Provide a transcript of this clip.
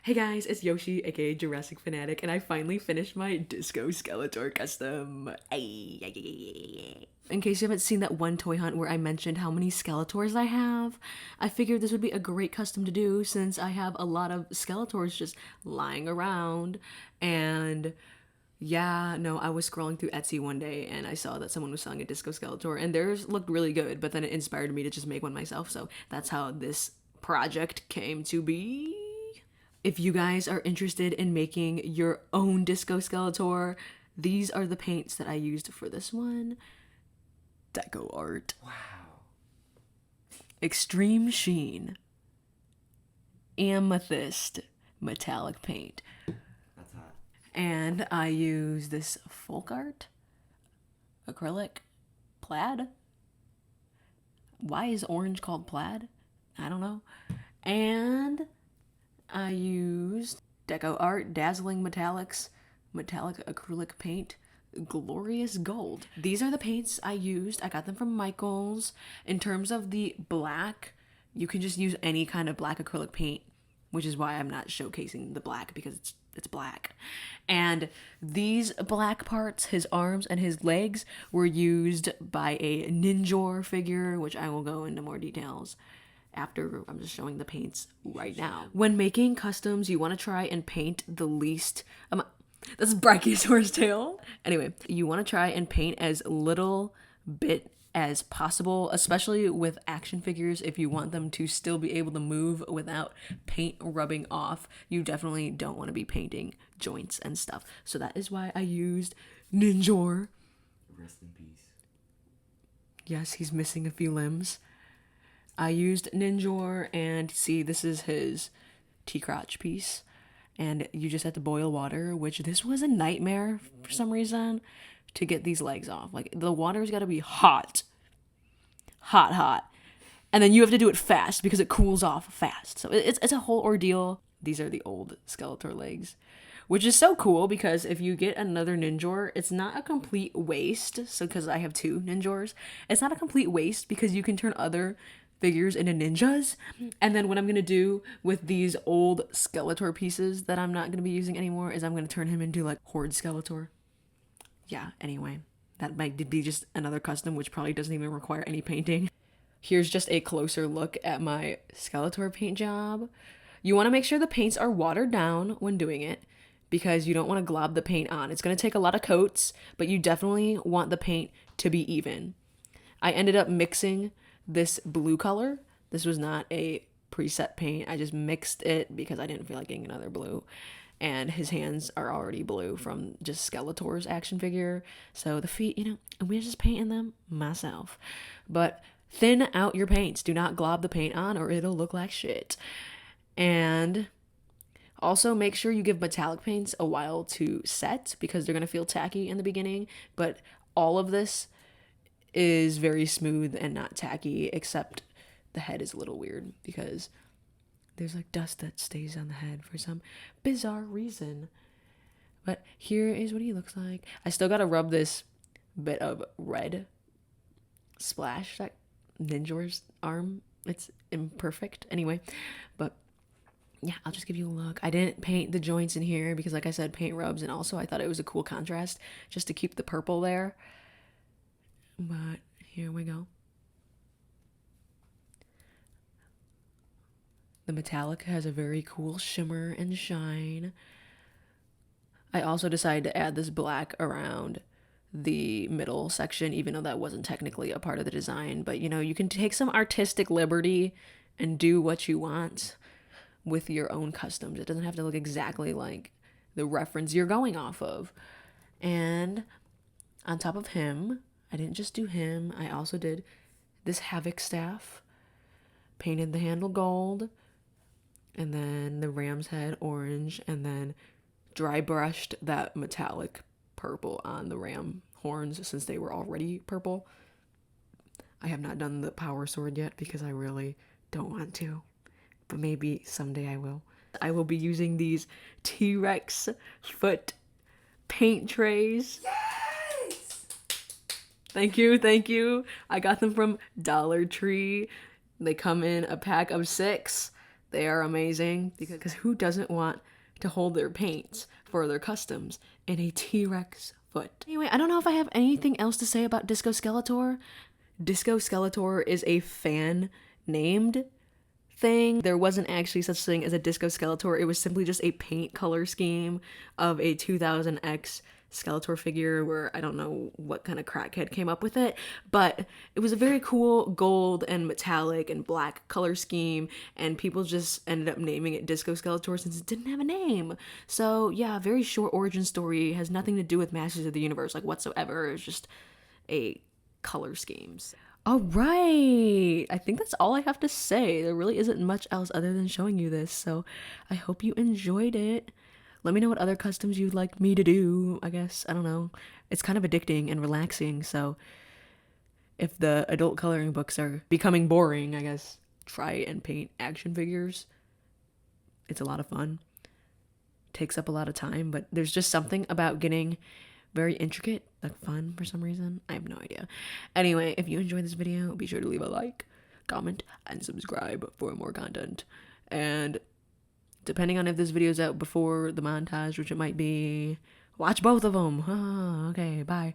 Hey guys, it's Yoshi, aka Jurassic Fanatic, and I finally finished my Disco Skeletor custom. In case you haven't seen that one toy hunt where I mentioned how many Skeletors I have, I figured this would be a great custom to do since I have a lot of Skeletors just lying around. And yeah, no, I was scrolling through Etsy one day and I saw that someone was selling a Disco Skeletor and theirs looked really good, but then it inspired me to just make one myself, so that's how this project came to be. If you guys are interested in making your own Disco Skeletor, these are the paints that I used for this one. Deco art. Wow. Extreme Sheen. Amethyst metallic paint. That's hot. And I use this folk art. Acrylic. Plaid. Why is orange called plaid? I don't know. And I used Deco Art Dazzling Metallics, metallic acrylic paint, Glorious Gold. These are the paints I used. I got them from Michael's. In terms of the black, you can just use any kind of black acrylic paint, which is why I'm not showcasing the black because it's black. And these black parts, his arms and his legs, were used by a Ninjor figure, which I will go into more details after. I'm just showing the paints right now. When making customs, you want to try and paint the least this is Brachiosaurus tail. Anyway, you want to try and paint as little bit as possible, especially with action figures. If you want them to still be able to move without paint rubbing off, you definitely don't want to be painting joints and stuff. So that is why I used Ninjor. Rest in peace. Yes, he's missing a few limbs. I used Ninjor, and see, this is his T-crotch piece. And you just have to boil water, which this was a nightmare for some reason to get these legs off. Like, the water's got to be hot. Hot. And then you have to do it fast because it cools off fast. So it's a whole ordeal. These are the old Skeletor legs, which is so cool because if you get another Ninjor, it's not a complete waste. So because I have two Ninjors, it's not a complete waste because you can turn other figures into ninjas. And then what I'm gonna do with these old Skeletor pieces that I'm not gonna be using anymore is I'm gonna turn him into like Horde Skeletor. Yeah, anyway, that might be just another custom which probably doesn't even require any painting. Here's just a closer look at my Skeletor paint job. You want to make sure the paints are watered down when doing it because you don't want to glob the paint on. It's going to take a lot of coats, but you definitely want the paint to be even. I ended up mixing this blue color. This was not a preset paint. I just mixed it because I didn't feel like getting another blue. And his hands are already blue from just Skeletor's action figure. So the feet, I'm just painting them myself. But thin out your paints. Do not glob the paint on or it'll look like shit. And also make sure you give metallic paints a while to set because they're going to feel tacky in the beginning. But all of this is very smooth and not tacky, except the head is a little weird because there's like dust that stays on the head for some bizarre reason. But here is what he looks like. I still gotta rub this bit of red splash that Ninjor's arm. It's imperfect anyway, but yeah, I'll just give you a look. I didn't paint the joints in here because like I said, paint rubs, and also I thought it was a cool contrast just to keep the purple there. But here we go. The metallic has a very cool shimmer and shine. I also decided to add this black around the middle section, even though that wasn't technically a part of the design. But, you can take some artistic liberty and do what you want with your own customs. It doesn't have to look exactly like the reference you're going off of. And on top of him, I didn't just do him. I also did this Havoc staff, painted the handle gold, and then the ram's head orange, and then dry brushed that metallic purple on the ram horns since they were already purple. I have not done the power sword yet because I really don't want to, but maybe someday I will. I will be using these T-Rex foot paint trays. Thank you. I got them from Dollar Tree. They come in a pack of 6. They are amazing because who doesn't want to hold their paints for their customs in a T-Rex foot? Anyway, I don't know if I have anything else to say about Disco Skeletor. Disco Skeletor is a fan named thing. There wasn't actually such thing as a Disco Skeletor. It was simply just a paint color scheme of a 2000X Skeletor figure where I don't know what kind of crackhead came up with it, but it was a very cool gold and metallic and black color scheme, and people just ended up naming it Disco Skeletor since it didn't have a name. So yeah, very short origin story, has nothing to do with Masters of the Universe like whatsoever. It's just a color schemes. All right, I think that's all I have to say. There really isn't much else other than showing you this, so I hope you enjoyed it. Let me know what other customs you'd like me to do, I guess. I don't know. It's kind of addicting and relaxing, so if the adult coloring books are becoming boring, I guess try and paint action figures. It's a lot of fun. Takes up a lot of time, but there's just something about getting very intricate, like fun for some reason. I have no idea. Anyway, if you enjoyed this video, be sure to leave a like, comment, and subscribe for more content. And depending on if this video's out before the montage, which it might be, watch both of them. Okay, bye.